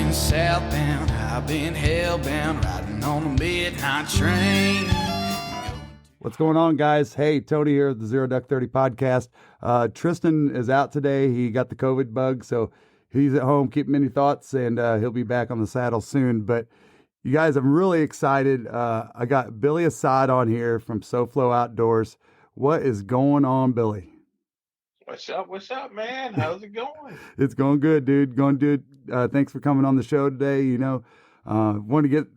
been southbound, I've been hellbound, riding on a midnight train. What's going on, guys? Hey, Tony here at the Zero Duck 30 podcast. Tristan is out today. He got the COVID bug, so he's at home keeping many thoughts, and he'll be back on the saddle soon. But you guys, I'm really excited. I got Billy Assad on here from SoFlo Outdoors. What is going on, Billy? What's up? What's up, man? How's it going? It's going good, dude. Going good. Thanks for coming on the show today. You know, want to get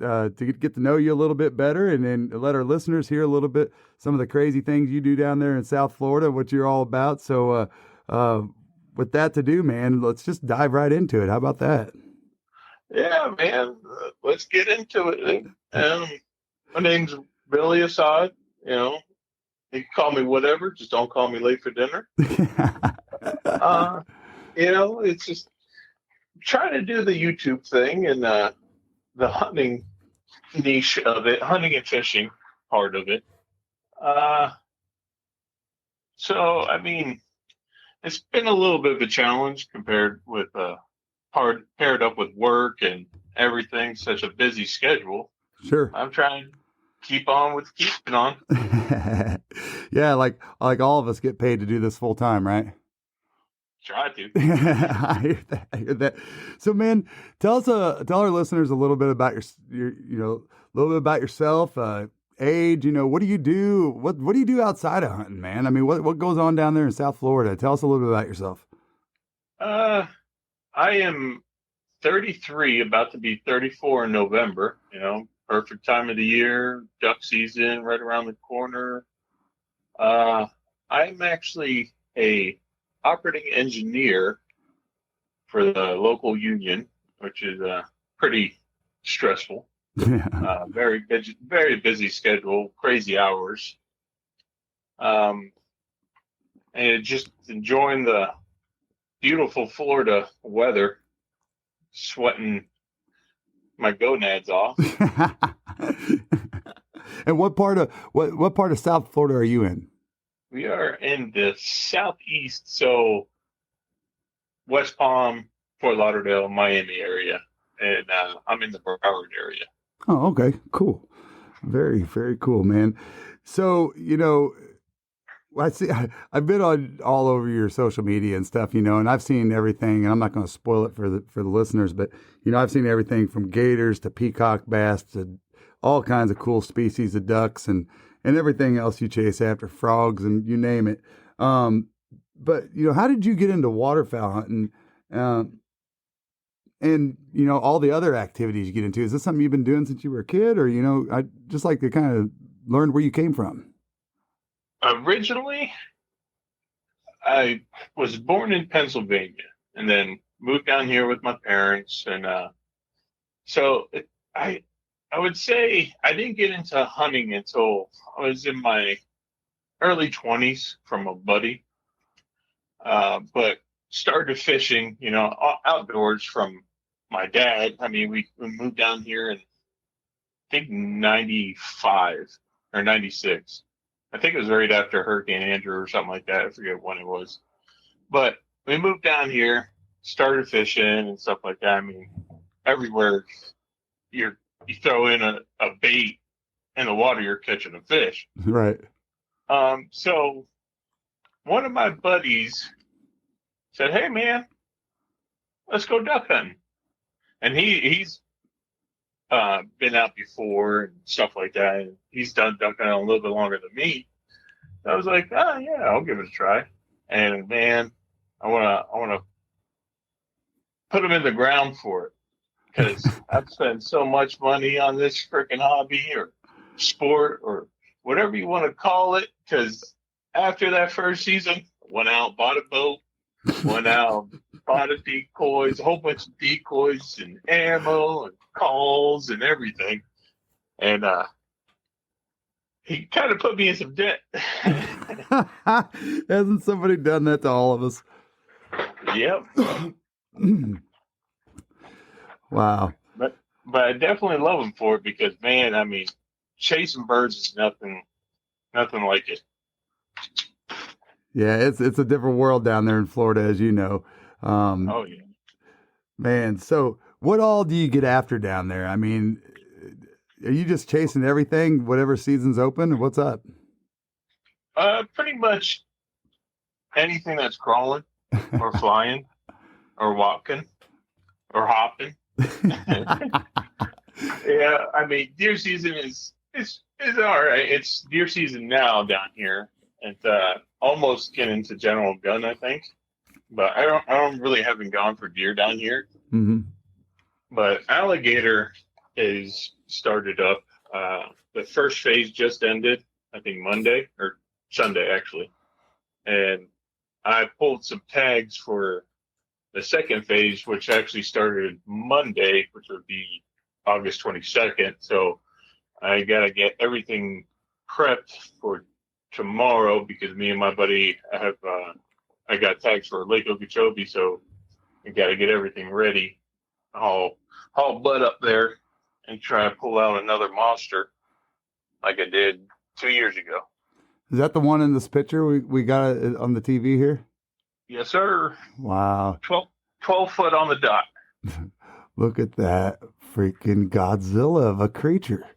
to know you a little bit better, and then let our listeners hear a little bit some of the crazy things you do down there in South Florida, what you're all about. So, with that to do, man, let's just dive right into it. How about that? Yeah, man. Let's get into it. My name's Billy Assad. You know, you can call me whatever. Just don't call me late for dinner. You know, it's just trying to do the YouTube thing and the hunting niche of it, hunting and fishing part of it. So, I mean, it's been a little bit of a challenge compared with paired up with work and everything, such a busy schedule. Sure. I'm trying to keep on with keeping on. Yeah, like all of us get paid to do this full time, right? Try to. I hear that. So, man, tell our listeners a little bit about your a little bit about yourself, age. You know, what do you do? What do you do outside of hunting, man? I mean, what goes on down there in South Florida? Tell us a little bit about yourself. I am 33, about to be 34 in November. You know, perfect time of the year, duck season right around the corner. I'm actually a operating engineer for the local union, which is pretty stressful. Very busy schedule, crazy hours. And just enjoying the beautiful Florida weather, sweating my gonads off. And what part of South Florida are you in? We are in the southeast, so West Palm, Fort Lauderdale, Miami area, and I'm in the Broward area. Oh, okay, cool, very, very cool, man. So, you know, I've been on all over your social media and stuff, you know, and I've seen everything. And I'm not going to spoil it for the listeners, but you know, I've seen everything from gators to peacock bass to all kinds of cool species of ducks and everything else you chase after, frogs and you name it. But you know, how did you get into waterfowl hunting? And you know, all the other activities you get into, is this something you've been doing since you were a kid, or, you know, I just like to kind of learn where you came from? Originally, I was born in Pennsylvania and then moved down here with my parents. And I would say I didn't get into hunting until I was in my early 20s from a buddy. But started fishing, you know, outdoors from my dad. I mean, we moved down here in, I think, 95 or 96. I think it was right after Hurricane Andrew or something like that. I forget when it was. But we moved down here, started fishing and stuff like that. I mean, everywhere you throw in a bait in the water, you're catching a fish. Right. So one of my buddies said, "Hey, man, let's go duck hunting." And he's been out before and stuff like that. And he's done duck hunting a little bit longer than me. So I was like, "Oh yeah, I'll give it a try." And man, I wanna put him in the ground for it, because I've spent so much money on this freaking hobby or sport or whatever you want to call it. Because after that first season, went out, bought a boat, went out, bought a decoys, a whole bunch of decoys and ammo and calls and everything. And he kind of put me in some debt. Hasn't somebody done that to all of us? Yep. Wow. But I definitely love him for it, because, man, I mean, chasing birds is nothing like it. Yeah, it's a different world down there in Florida, as you know. Oh yeah, man. So What all do you get after down there? I mean, are you just chasing everything, whatever season's open, or what's up? Pretty much anything that's crawling or flying or walking or hopping. Yeah, I mean, deer season is all right. It's deer season now down here. It's almost getting into general gun, I think. But I don't really haven't gone for deer down here. Hmm. But alligator is started up. The first phase just ended, I think Monday or Sunday actually, and I pulled some tags for the second phase, which actually started Monday, which would be August 22nd. So I gotta get everything prepped for tomorrow because me and my buddy have I got tags for Lake Okeechobee, so I gotta get everything ready. Haul butt up there and try to pull out another monster like I did 2 years ago. Is that the one in this picture we got it on the TV here? Yes, sir. Wow. 12 foot on the dot. Look at that freaking Godzilla of a creature.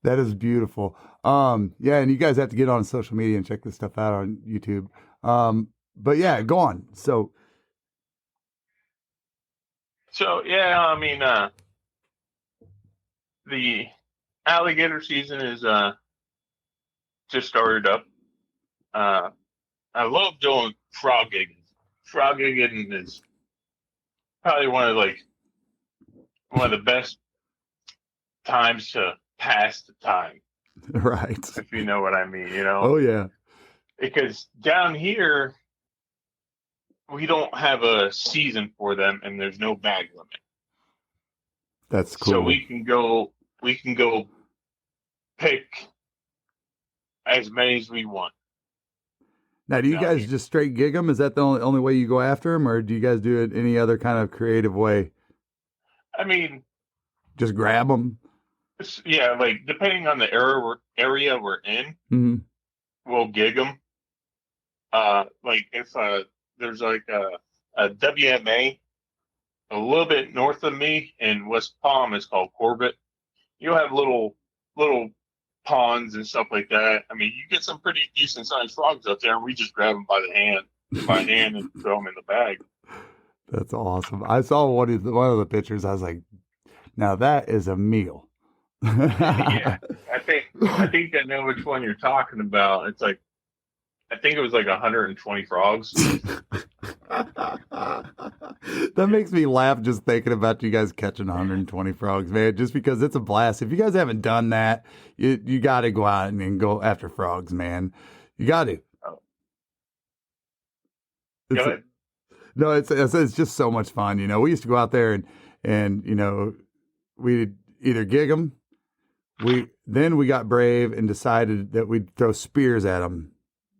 That is beautiful. Yeah, and you guys have to get on social media and check this stuff out on YouTube. But yeah, go on. So Yeah, I mean, the alligator season is just started up. I love doing frog gigging. Frog gigging is probably one of the best times to pass the time, right. if you know what I mean, you know? Oh yeah. Because down here we don't have a season for them and there's no bag limit. That's cool. So we can go pick as many as we want. Now, do you guys just straight gig them? Is that the only way you go after them, or do you guys do it any other kind of creative way? I mean, just grab them. Yeah, like depending on the area we're in, Mm-hmm. we'll gig them. Like if there's like a WMA a little bit north of me in West Palm, it's called Corbett. You'll have little ponds and stuff like that. I mean, you get some pretty decent sized frogs out there, and we just grab them by hand, and throw them in the bag. That's awesome. I saw one of the pictures. I was like, now that is a meal. Yeah, I think I know which one you're talking about. It's like, I think it was like 120 frogs. That makes me laugh just thinking about you guys catching 120 frogs, man, just because it's a blast. If you guys haven't done that, you got to go out and go after frogs, man. You got to. Oh. Go ahead. No, it's just so much fun. You know, we used to go out there and you know, we'd either gig them. Then we got brave and decided that we'd throw spears at them.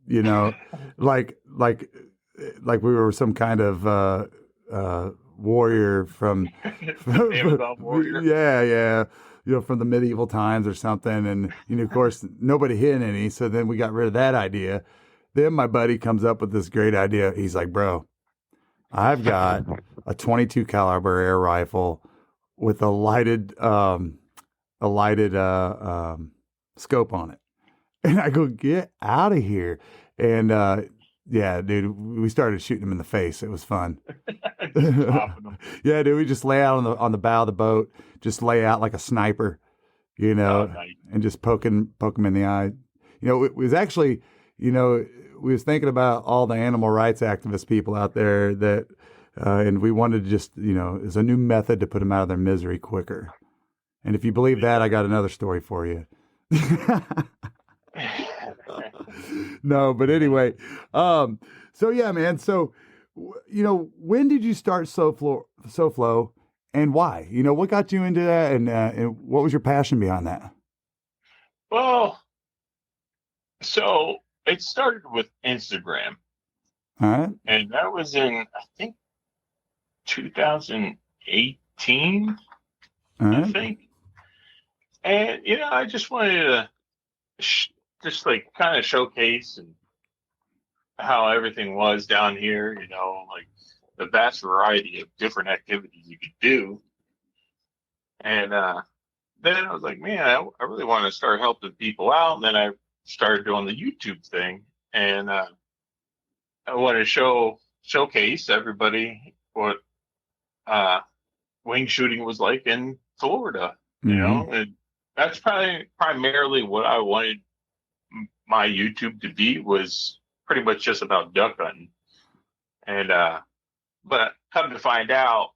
You know, like we were some kind of warrior from warrior. Yeah, you know, from the medieval times or something. And you know, of course, nobody hit any. So then we got rid of that idea. Then my buddy comes up with this great idea. He's like, "Bro, I've got a 22 caliber air rifle with a lighted scope on it." And I go, "Get out of here." And yeah, dude, we started shooting him in the face. It was fun. Yeah, dude, we just lay out on the bow of the boat, just lay out like a sniper, you know, nice. And just poke him in the eye. You know, it was actually, you know, we was thinking about all the animal rights activist people out there that, and we wanted to just, you know, it's a new method to put them out of their misery quicker. And if you believe that, I got another story for you. No, but anyway, so yeah, man. So, you know, when did you start SoFlo, and why? You know, what got you into that, and what was your passion behind that? Well, so it started with Instagram. All right. And that was in, I think, 2018, All right. I think. And, you know, I just wanted to just like kind of showcase and how everything was down here, you know, like the vast variety of different activities you could do. And then I was like, man, I really want to start helping people out. And then I started doing the YouTube thing, and I want to showcase everybody what uh, wing shooting was like in Florida, Mm-hmm. and that's probably primarily what I wanted my YouTube to be, was pretty much just about duck hunting. And but come to find out,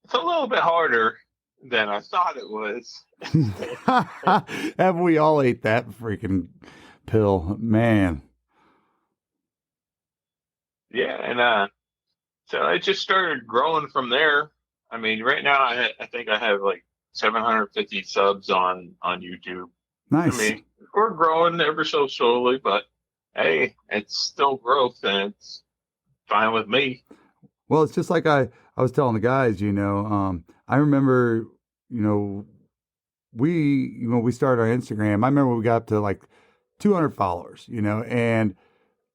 it's a little bit harder than I thought it was. Have we all ate that freaking pill, man? Yeah, and so it just started growing from there. I mean, right now I think I have like 750 subs on YouTube. I Nice. mean, we're growing ever so slowly, but hey, it's still growth, and it's fine with me. Well, it's just like I was telling the guys, I remember, you know, when we started our Instagram, I remember we got up to like 200 followers, and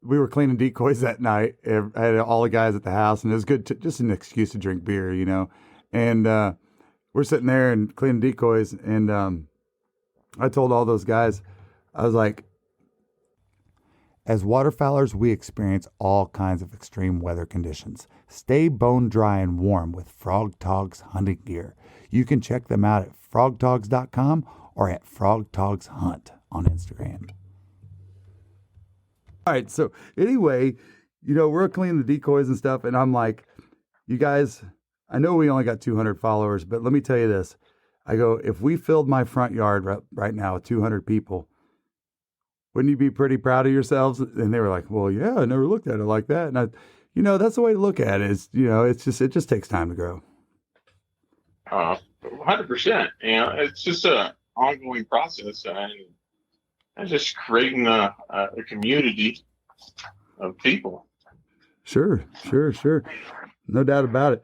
we were cleaning decoys that night. I had all the guys at the house, and it was good to, just an excuse to drink beer, and we're sitting there and cleaning decoys, and I told all those guys, I was like, as waterfowlers, we experience all kinds of extreme weather conditions. Stay bone dry and warm with Frog Togs hunting gear. You can check them out at frogtogs.com or at Frog Hunt on Instagram. All right, so anyway, we're cleaning the decoys and stuff, and I'm like, you guys, I know we only got 200 followers, but let me tell you this. I go, if we filled my front yard right now with 200 people, wouldn't you be pretty proud of yourselves? And they were like, well, yeah, I never looked at it like that. And that's the way to look at it is, it just takes time to grow. 100%. It's just a ongoing process, and just creating a community of people. Sure. No doubt about it.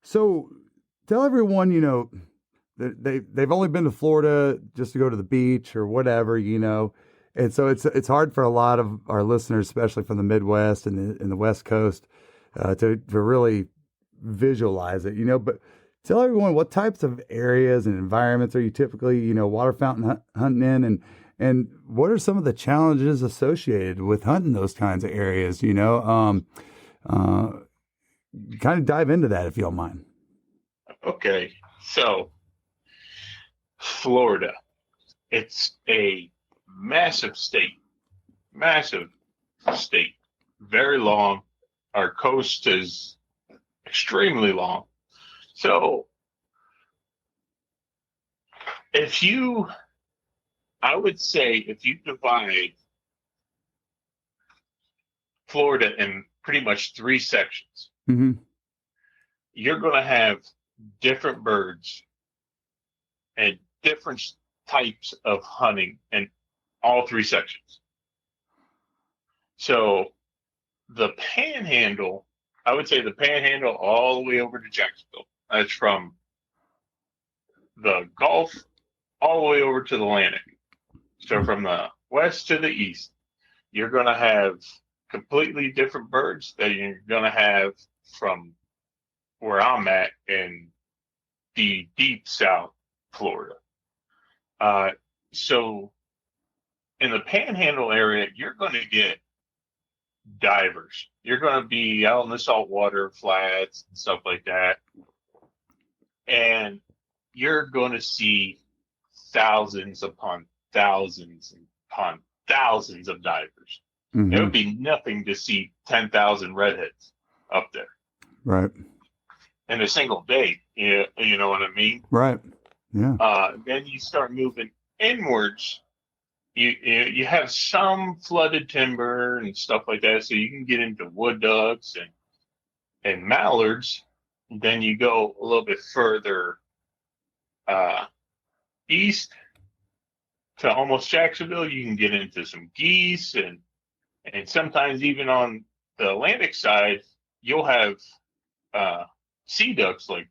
So tell everyone, they've only been to Florida just to go to the beach or whatever, and so it's hard for a lot of our listeners, especially from the Midwest and the West Coast, to really visualize it, But tell everyone, what types of areas and environments are you typically, water fountain hunting in, and what are some of the challenges associated with hunting those kinds of areas? Kind of dive into that if you don't mind. Okay, so Florida, it's a massive state, very long. Our coast is extremely long. So I would say if you divide Florida in pretty much three sections, Mm-hmm. you're going to have different birds and different types of hunting in all three sections. So the Panhandle, I would say the Panhandle all the way over to Jacksonville. That's from the Gulf all the way over to the Atlantic. So from the west to the east, you're going to have completely different birds that you're going to have from where I'm at in the deep South Florida. So in the Panhandle area, you're going to get divers. You're going to be out in the saltwater flats and stuff like that. And you're going to see thousands upon thousands upon thousands of divers. Mm-hmm. It would be nothing to see 10,000 redheads up there. Right. In a single day. You know what I mean? Right. Yeah. Then you start moving inwards. You have some flooded timber and stuff like that, so you can get into wood ducks and mallards. Then you go a little bit further east to almost Jacksonville. You can get into some geese and sometimes even on the Atlantic side, you'll have sea ducks like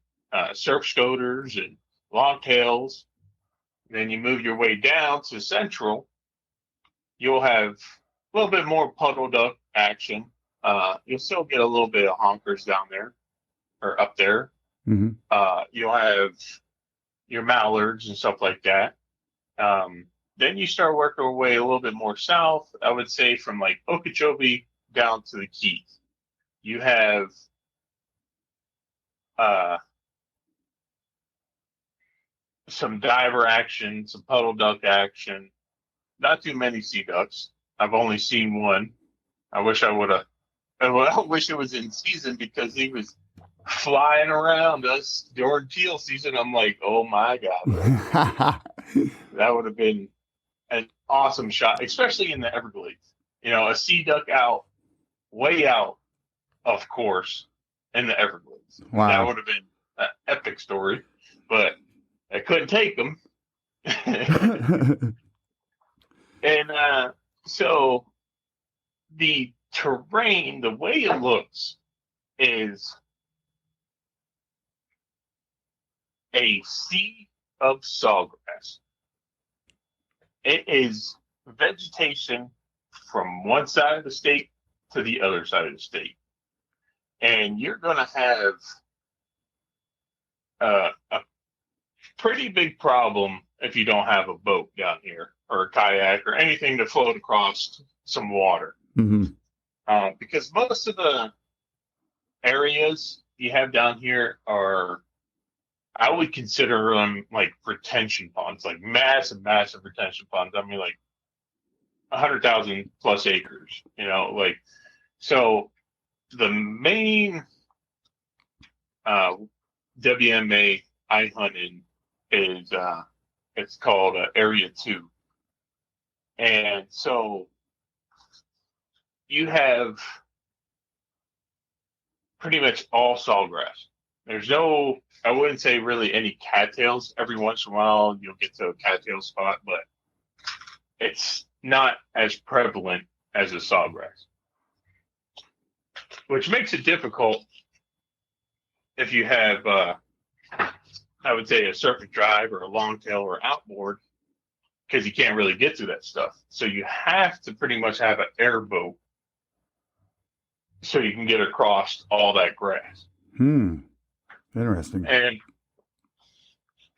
surf scoters and longtails. Then you move your way down to central, you'll have a little bit more puddle duck action. You'll still get a little bit of honkers down there or up there. Mm-hmm. You'll have your mallards and stuff like that. Then you start working your way a little bit more south. I would say from like Okeechobee down to the Keys. You have some diver action, some puddle duck action. Not too many sea ducks. I've only seen one. I wish I would have. I wish it was in season because he was flying around us during teal season. I'm like, oh my God, that would have been an awesome shot, especially in the Everglades. You know, a sea duck out, way out, of course, in the Everglades. Wow. That would have been an epic story, but I couldn't take them. And so the terrain, the way it looks, is a sea of sawgrass. It is vegetation from one side of the state to the other side of the state. And you're going to have a pretty big problem if you don't have a boat down here or a kayak or anything to float across some water. Mm-hmm. Because most of the areas you have down here are, I would consider them like retention ponds, like massive, massive retention ponds. I mean, like 100,000 plus acres, you know, like, so the main WMA I hunt in is, it's called Area 2. And so you have pretty much all sawgrass. There's no, I wouldn't say really any cattails. Every once in a while you'll get to a cattail spot, but it's not as prevalent as a sawgrass, which makes it difficult if you have, I would say, a surf and drive or a longtail or outboard, because you can't really get to that stuff. So you have to pretty much have an airboat so you can get across all that grass. Interesting. And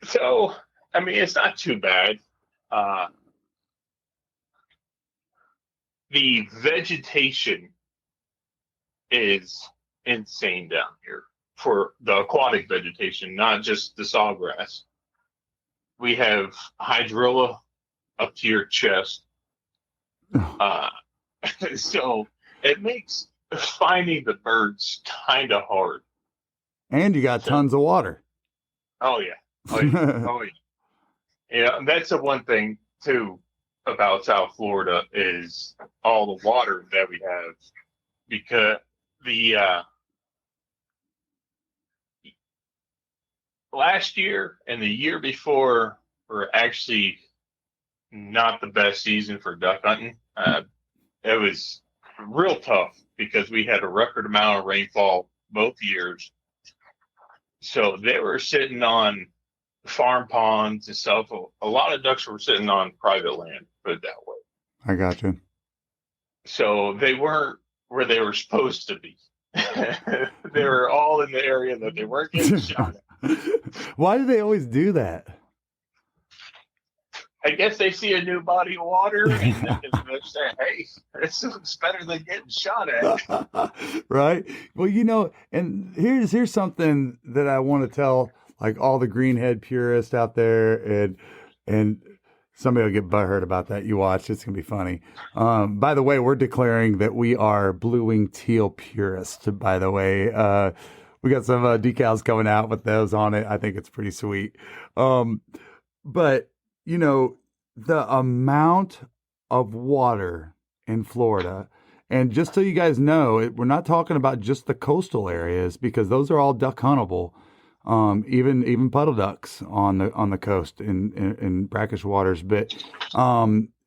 so, I mean, it's not too bad. The vegetation is insane down here for the aquatic vegetation, not just the sawgrass. We have hydrilla up to your chest. So it makes finding the birds kind of hard. And you got tons of water. Oh, yeah. Oh, yeah. Oh, yeah. Yeah, and that's the one thing, too, about South Florida is all the water that we have. Because the last year and the year before were actually not the best season for duck hunting. It was real tough because we had a record amount of rainfall both years. So they were sitting on farm ponds and stuff. A lot of ducks were sitting on private land, put it that way. I got you. So they weren't where they were supposed to be. They were all in the area that they weren't getting shot at. Why do they always do that? I guess they see a new body of water and they say, hey, this looks better than getting shot at. Right? Well, you know, and here's something that I want to tell like all the greenhead purists out there, and somebody will get butthurt about that. You watch, it's gonna be funny. By the way, we're declaring that we are blue-winged teal purists, by the way. We got some decals coming out with those on it. I think it's pretty sweet. But you know, the amount of water in Florida, and just so you guys know, we're not talking about just the coastal areas because those are all duck huntable. Even puddle ducks on the coast in brackish waters, but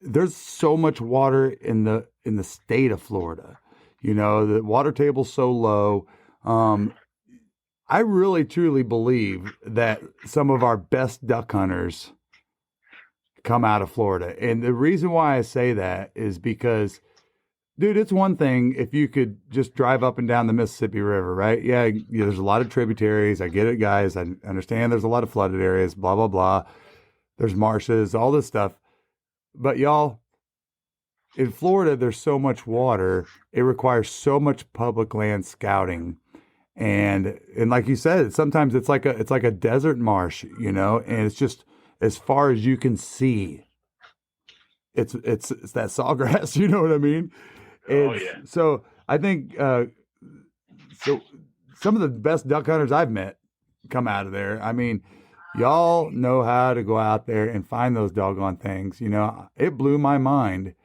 there's so much water in the state of Florida. You know, the water table's so low. I really truly believe that some of our best duck hunters come out of Florida. And the reason why I say that is because Dude, it's one thing if you could just drive up and down the Mississippi River, right? Yeah, there's a lot of tributaries. I get it, guys. I understand there's a lot of flooded areas, blah, blah, blah. There's marshes, all this stuff. But y'all, in Florida, there's so much water. It requires so much public land scouting. And like you said, sometimes it's like a desert marsh, you know, and it's just as far as you can see. It's that sawgrass, you know what I mean? So I think so some of the best duck hunters I've met come out of there. I mean, y'all know how to go out there and find those doggone things. You know, it blew my mind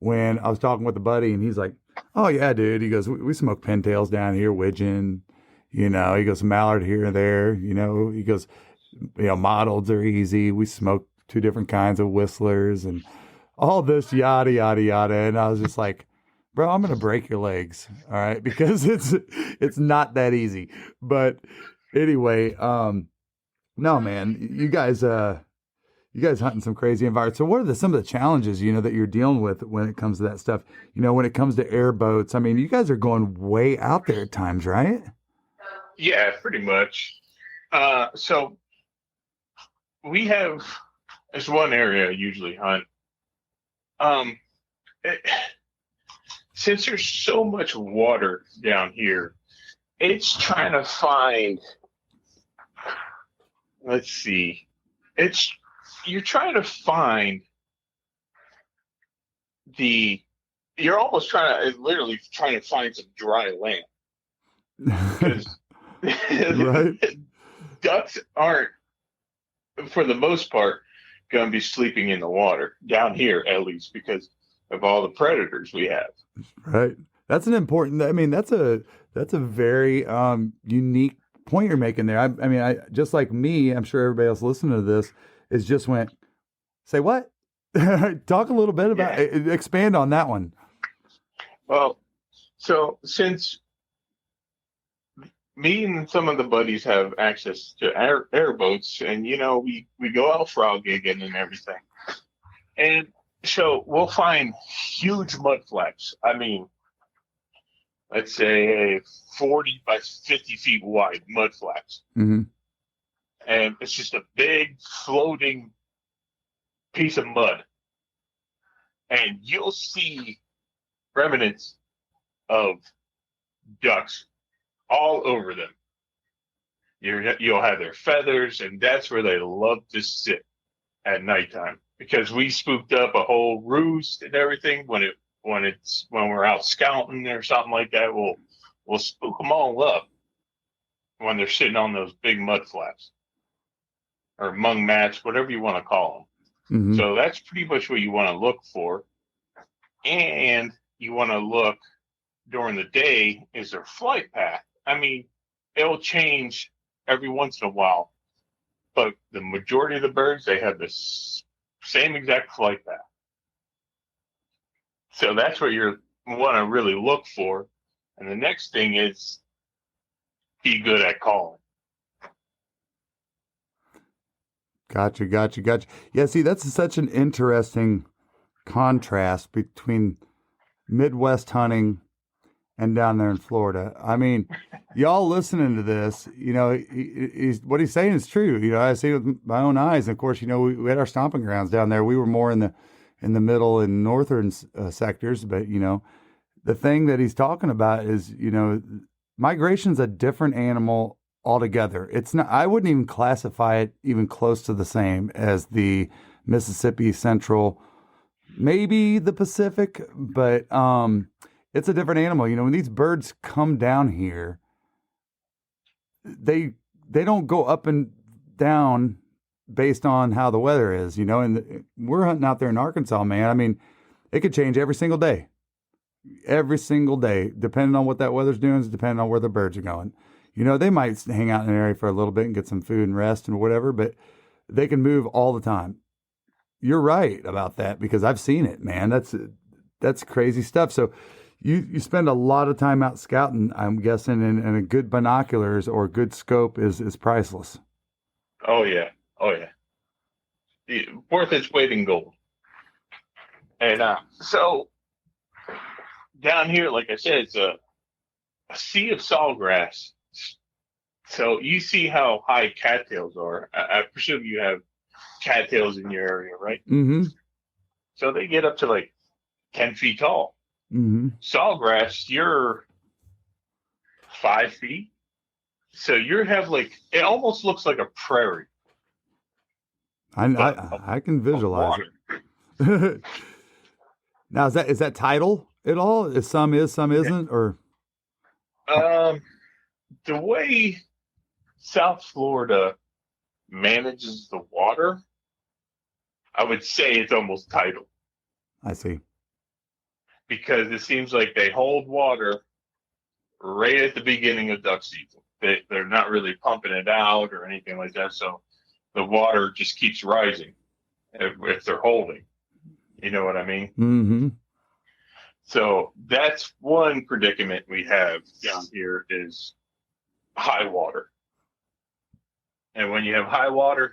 when I was talking with a buddy and he's like, "Oh yeah, dude." He goes, "We smoke pintails down here, widgeon. You know," he goes, "mallard here and there. You know," he goes, "You know, mottleds are easy. We smoke 2 different kinds of whistlers and all this yada yada yada." And I was just like, bro, I'm gonna break your legs, all right? Because it's not that easy. But anyway, no, man, you guys hunting some crazy environments. So what are some of the challenges, you know, that you're dealing with when it comes to that stuff? You know, when it comes to airboats, I mean, you guys are going way out there at times, right? Yeah, pretty much. So we have this one area I usually hunt. Since there's so much water down here, it's trying to find, let's see, you're trying to find you're almost literally trying to find some dry land. Because right? Ducks aren't, for the most part, going to be sleeping in the water, down here at least, because of all the predators we have. Right. That's an important. I mean, that's a very unique point you're making there. I mean, I just like me. I'm sure everybody else listening to this is just went, say what? Talk a little bit about expand on that one. Well, so since me and some of the buddies have access to airboats, and you know, we go out frog gigging and everything, and so we'll find huge mud flaps. I mean, let's say 40 by 50 feet wide mud flaps. Mm-hmm. And it's just a big floating piece of mud. And you'll see remnants of ducks all over them. You'll have their feathers, and that's where they love to sit at nighttime. Because we spooked up a whole roost and everything when we're out scouting or something like that, we'll spook them all up when they're sitting on those big mud flaps or mung mats, whatever you want to call them. Mm-hmm. So that's pretty much what you want to look for. And you want to look during the day, is their flight path. I mean, it'll change every once in a while, but the majority of the birds, they have this same exact flight path. So that's what you want to really look for. And the next thing is be good at calling. Gotcha. Yeah, see, that's such an interesting contrast between Midwest hunting and down there in Florida. I mean, y'all listening to this, you know, what he's saying is true. You know, I see it with my own eyes. And of course, you know, we had our stomping grounds down there. We were more in the middle and northern sectors, but you know, the thing that he's talking about is, you know, migration's a different animal altogether. It's not. I wouldn't even classify it even close to the same as the Mississippi Central, maybe the Pacific, but it's a different animal. You know, when these birds come down here, they don't go up and down based on how the weather is, you know, and we're hunting out there in Arkansas, man. I mean, it could change every single day, depending on what that weather's doing, depending on where the birds are going. You know, they might hang out in an area for a little bit and get some food and rest and whatever, but they can move all the time. You're right about that because I've seen it, man. That's crazy stuff. So you spend a lot of time out scouting, I'm guessing, and a good binoculars or good scope is priceless. Oh yeah. Worth its weight in gold. And so down here, like I said, it's a sea of sawgrass. So you see how high cattails are. I presume you have cattails in your area, right? Mm-hmm. So they get up to like 10 feet tall. Mm-hmm. Sawgrass, you're 5 feet. So you have like, it almost looks like a prairie, but I can of visualize water. it. Now, is that tidal at all? Some is, some isn't, or Um, the way South Florida manages the water, I would say it's almost tidal I see. because it seems like they hold water right at the beginning of duck season. They're not really pumping it out or anything like that. So the water just keeps rising if they're holding. You know what I mean? Mm-hmm. So that's one predicament we have down here is high water. And when you have high water,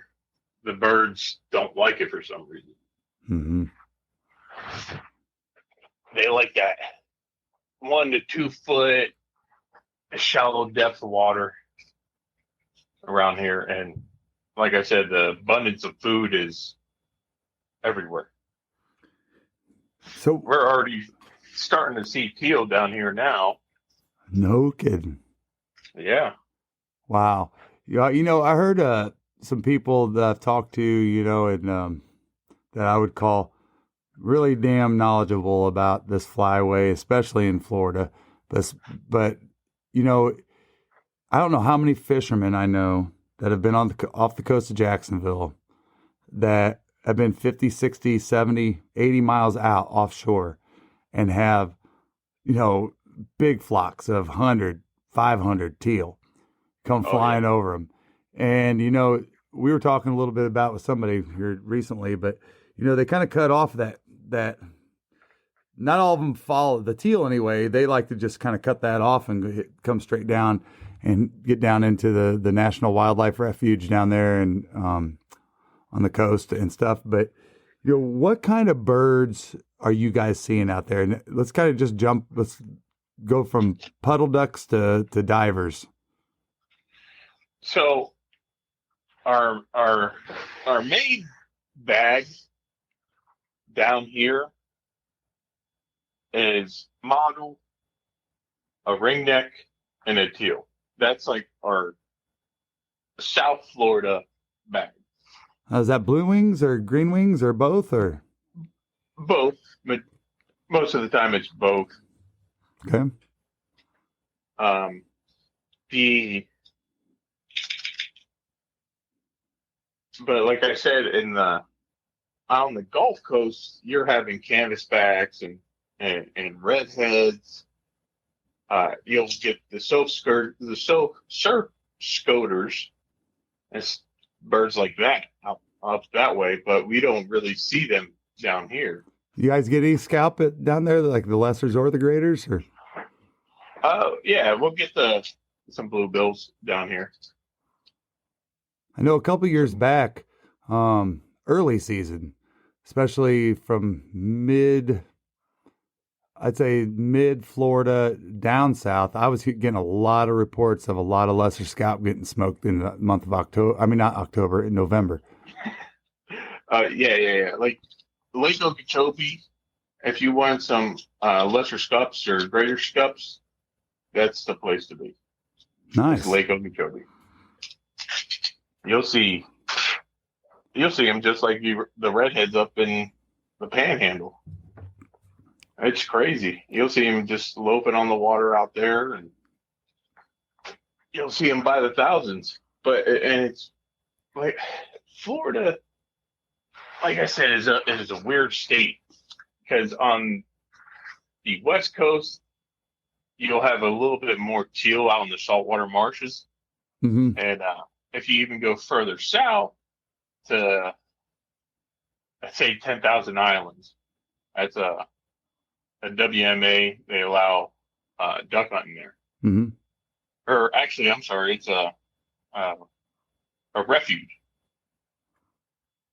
the birds don't like it for some reason. Mm-hmm. They like that 1 to 2 foot shallow depth of water around here. And like I said, the abundance of food is everywhere. So We're already starting to see teal down here now. no kidding. Yeah. Wow. Yeah, I heard some people that I've talked to, and that I would call really damn knowledgeable about this flyway, especially in Florida. But I don't know how many fishermen I know that have been off the coast of Jacksonville that have been 50, 60, 70, 80 miles out offshore and have, big flocks of 100, 500 teal come Oh, yeah. flying over them. And, we were talking a little bit about with somebody here recently, but, they kind of cut off that not all of them follow the teal anyway. They like to just kind of cut that off and come straight down and get down into the National Wildlife Refuge down there and on the coast and stuff. But what kind of birds are you guys seeing out there? And let's kind of just jump. Let's go from puddle ducks to divers. So our main bag down here is mottle, a ringneck, and a teal. That's like our South Florida bag. Is that blue wings or green wings or both or? Both, but most of the time it's both. Okay. The but like I said, on the Gulf Coast, you're having canvasbacks and redheads. You'll get the surf scoters, and birds like that up that way, but we don't really see them down here. You guys get any scalp down there, like the lessers or the graders, or? Yeah, we'll get some bluebills down here. I know a couple years back, early season, especially from I'd say mid Florida down south, I was getting a lot of reports of a lot of lesser scalp getting smoked in the month of October. I mean, not October, in November. Yeah. Like Lake Okeechobee, if you want some lesser scups or greater scups, that's the place to be. Nice. It's Lake Okeechobee. You'll see them just like the redheads up in the Panhandle. It's crazy. You'll see them just loafing on the water out there, and you'll see them by the thousands. And it's like Florida, like I said, is a weird state because on the West Coast, you'll have a little bit more teal out in the saltwater marshes, Mm-hmm. and if you even go further south to, let's say, 10,000 Islands, that's a WMA. They allow duck hunting there. Mm-hmm. Or actually, I'm sorry, it's a refuge.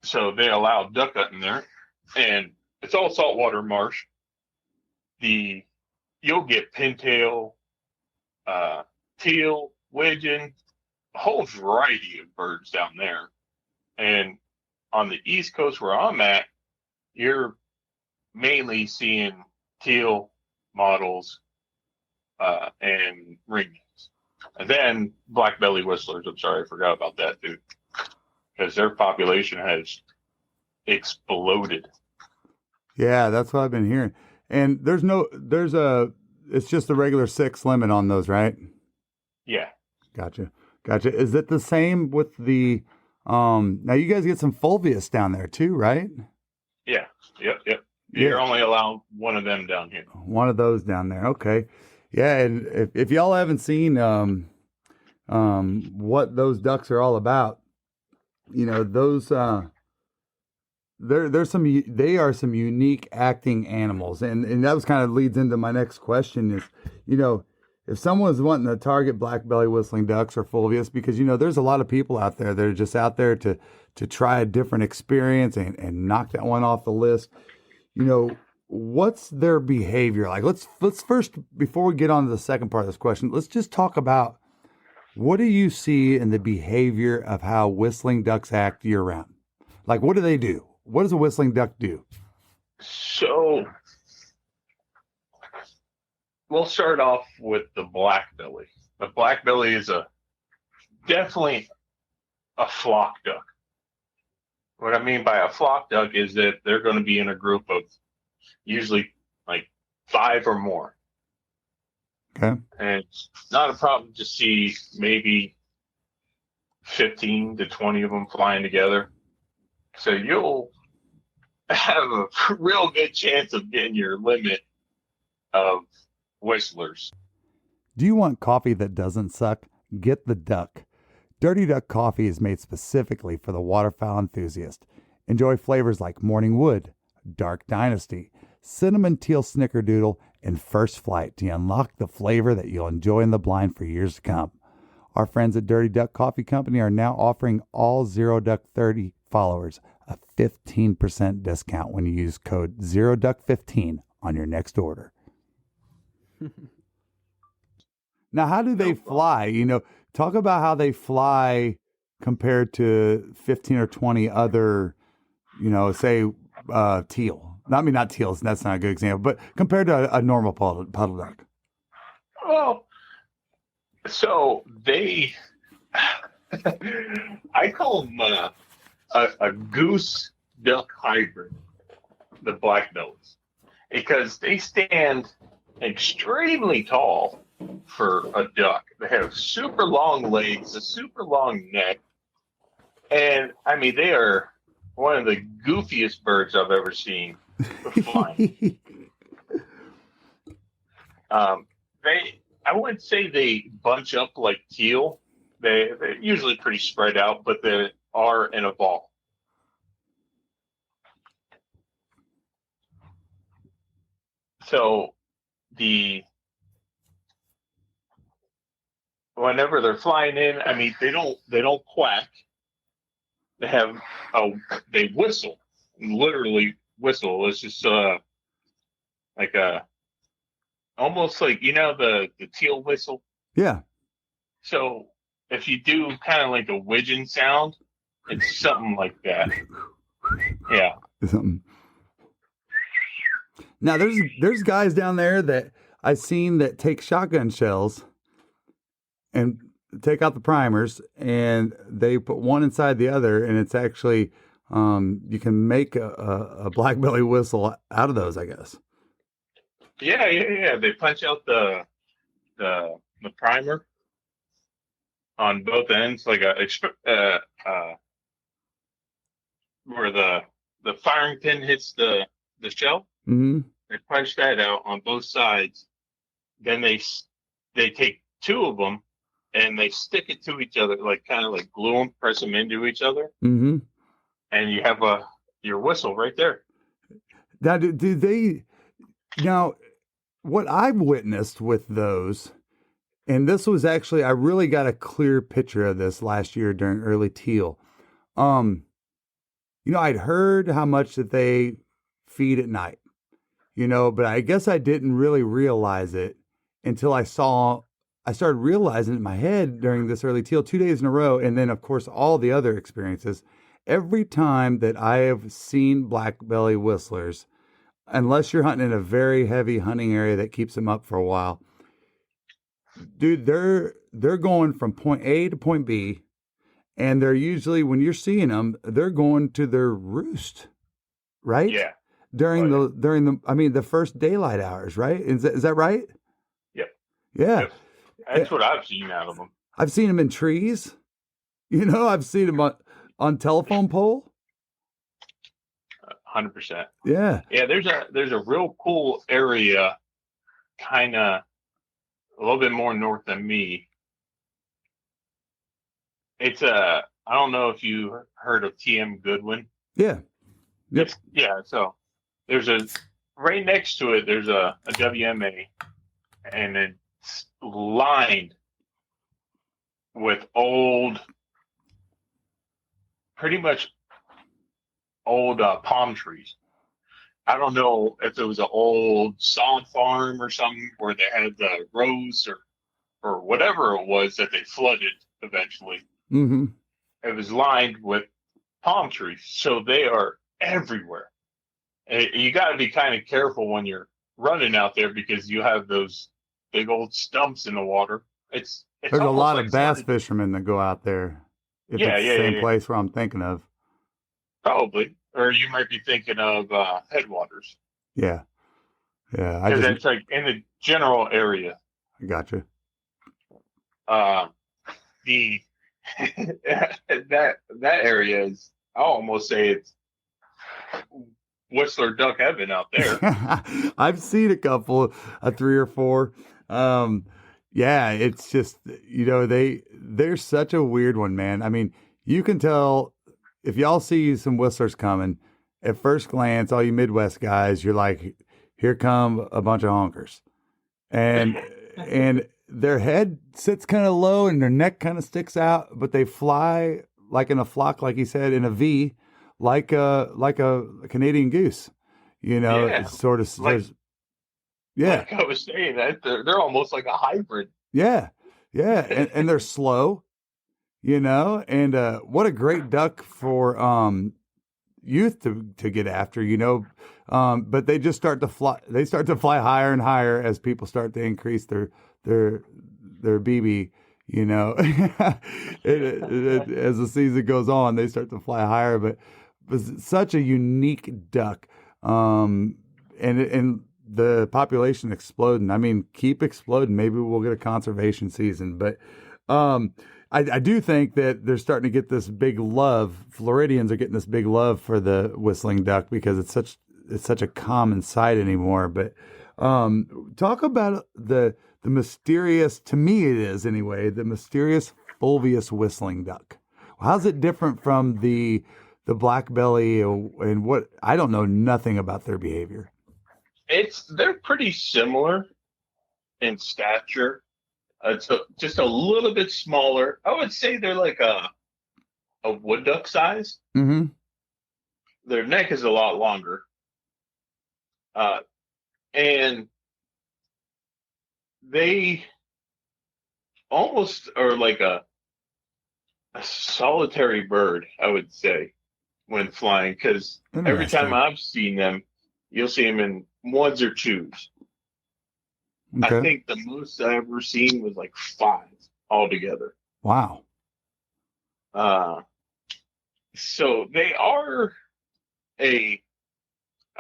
So they allow duck hunting there, and it's all saltwater marsh. The you'll get pintail, teal, widgeon, a whole variety of birds down there. And on the East Coast where I'm at, you're mainly seeing teal, mottles, and ringnecks. And then black belly whistlers. I'm sorry, I forgot about that, dude. Because their population has exploded. Yeah, that's what I've been hearing. And it's just the regular 6 limit on those, right? Yeah. Gotcha. Is it the same with the, now you guys get some Fulvius down there too, right? Yeah. Yep. You're only allowed one of them down here. One of those down there. Okay. Yeah. And if y'all haven't seen, what those ducks are all about, those, they are some unique acting animals. And that was kind of leads into my next question is, if someone's wanting to target black belly whistling ducks or Fulvius, because, there's a lot of people out there that are just out there to try a different experience and knock that one off the list. What's their behavior like? Let's first, before we get on to the second part of this question, let's just talk about what do you see in the behavior of how whistling ducks act year round? Like, what do they do? What does a whistling duck do? So we'll start off with the black belly. The black belly is definitely a flock duck. What I mean by a flock duck is that they're going to be in a group of usually like 5 or more. Okay. And it's not a problem to see maybe 15 to 20 of them flying together. So you'll have a real good chance of getting your limit of whistlers. Do you want coffee that doesn't suck? Get the Duck. Dirty Duck coffee is made specifically for the waterfowl enthusiast. Enjoy flavors like Morning Wood, Dark Dynasty, Cinnamon Teal Snickerdoodle, and First Flight to unlock the flavor that you'll enjoy in the blind for years to come. Our friends at Dirty Duck Coffee Company are now offering all Zero Duck 30 followers a 15% discount when you use code ZeroDuck15 on your next order. Now, how do they fly? Talk about how they fly compared to 15 or 20 other, say, teal. Not teals. That's not a good example, but compared to a normal puddle duck. Well, so they, I call them a goose duck hybrid, the black bellies, because they stand extremely tall for a duck. They have super long legs, a super long neck, and I mean they are one of the goofiest birds I've ever seen flying. I wouldn't say they bunch up like teal. They're usually pretty spread out, but they are in a ball. So whenever they're flying in, I mean they don't quack. They whistle, literally whistle. It's just like almost like the teal whistle. Yeah. So if you do kind of like a widgeon sound, it's something like that. Yeah. Something. Now there's guys down there that I've seen that take shotgun shells and take out the primers and they put one inside the other, and it's actually you can make a black belly whistle out of those, I guess. Yeah. They punch out the primer on both ends, like where the firing pin hits the shell. Mm-hmm. They punch that out on both sides. Then they take 2 of them and they stick it to each other, like kind of like glue them, press them into each other. Mm-hmm. And you have your whistle right there. Now, now, what I've witnessed with those, and this was actually, I really got a clear picture of this last year during early teal. I'd heard how much that they feed at night. but I guess I didn't really realize it until I started realizing it in my head during this early teal 2 days in a row. And then, of course, all the other experiences. Every time that I have seen black belly whistlers, unless you're hunting in a very heavy hunting area that keeps them up for a while, dude, they're going from point A to point B, and they're usually, when you're seeing them, they're going to their roost, right? Yeah. During the first daylight hours, right? Is that right? Yep. Yeah. Yep. That's what I've seen out of them. I've seen them in trees. I've seen them on telephone pole. 100%. Yeah. Yeah. There's a real cool area, kind of a little bit more north than me. It's I don't know if you heard of TM Goodwin. Yeah. Yep. Yeah. So there's right next to it, there's a WMA, and it's lined with pretty much old palm trees. I don't know if it was an old sod farm or something where they had the rows or whatever it was that they flooded eventually. Mm-hmm. It was lined with palm trees, so they are everywhere. And you got to be kind of careful when you're running out there because you have those big old stumps in the water. It's There's a lot of bass fishermen that go out there. If it's the same place where I'm thinking of. Probably. Or you might be thinking of Headwaters. Yeah. Yeah. Because it's like in the general area. I gotcha. The that area is, I'll almost say it's Whistler duck heaven out there. I've seen a couple, 3 or 4. Yeah, it's just, they're such a weird one, man. I mean, you can tell if y'all see some whistlers coming, at first glance, all you Midwest guys, you're like, here come a bunch of honkers. And their head sits kind of low and their neck kind of sticks out, but they fly like in a flock, like he said, in a V, like a Canadian goose, sort of. Yeah. Like I was saying, that they're almost like a hybrid. Yeah. Yeah. And they're slow, and what a great duck for youth to get after, but they just start to fly. They start to fly higher and higher as people start to increase their BB, as the season goes on, they start to fly higher, but it's such a unique duck. And the population exploding. I mean, keep exploding. Maybe we'll get a conservation season, but I do think that they're starting to get this big love. Floridians are getting this big love for the whistling duck because it's such a common sight anymore. But talk about the mysterious, to me it is anyway, the mysterious fulvous whistling duck. How's it different from the black belly and what? I don't know nothing about their behavior. They're pretty similar in stature. It's just a little bit smaller. I would say they're like a wood duck size. Mm-hmm. Their neck is a lot longer. And they almost are like a solitary bird, I would say, when flying. Because every time I've seen them, you'll see them in ones or twos. Okay. I think the most I ever seen was like 5 altogether. Wow. So they are I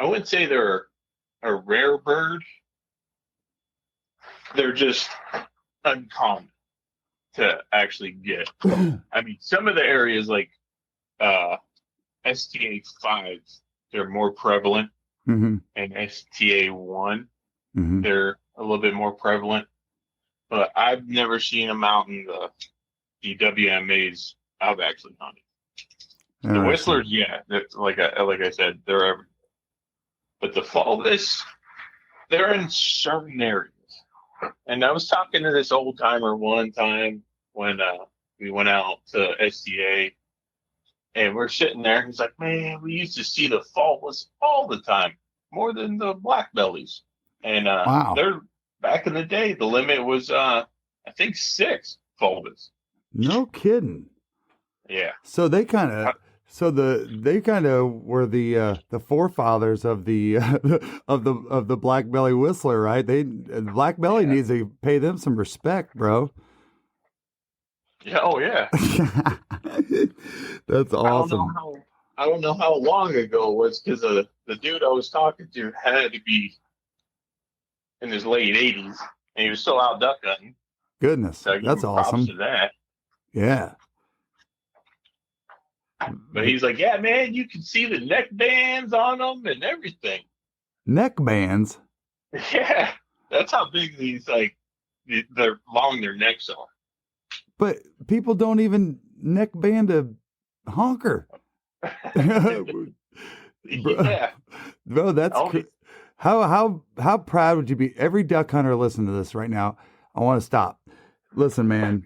wouldn't say they're a rare bird. They're just uncommon to actually get. I mean, some of the areas like STA 5s, they're more prevalent. Mm-hmm. And STA 1, mm-hmm. they're a little bit more prevalent, but I've never seen them out in the WMAs I've actually hunted. The whistlers, yeah, like I said, they're everywhere. But the fulvous, they're in certain areas. And I was talking to this old timer one time when we went out to STA, and we're sitting there, and he's like, "Man, we used to see the fulvous all the time." more than the black bellies. And Wow. they're back in the day, the limit was I think 6 fulvas. No kidding. Yeah. So they kind of, were the forefathers of the of the black belly whistler, right? The black belly Yeah. needs to pay them some respect, bro. Yeah. Oh yeah. That's awesome. I don't know how long ago it was because the dude I was talking to had to be in his late 80s and he was still out duck hunting. Goodness, So I give that's him props awesome. to that. Yeah. But he's like, yeah, man, you can see the neck bands on them and everything. Neck bands. Yeah, that's how big these they're long their necks are. But people don't even neck band a honker. Yeah. Bro, that's how proud would you be? Every duck hunter listen to this right now. I want to stop. Listen, man.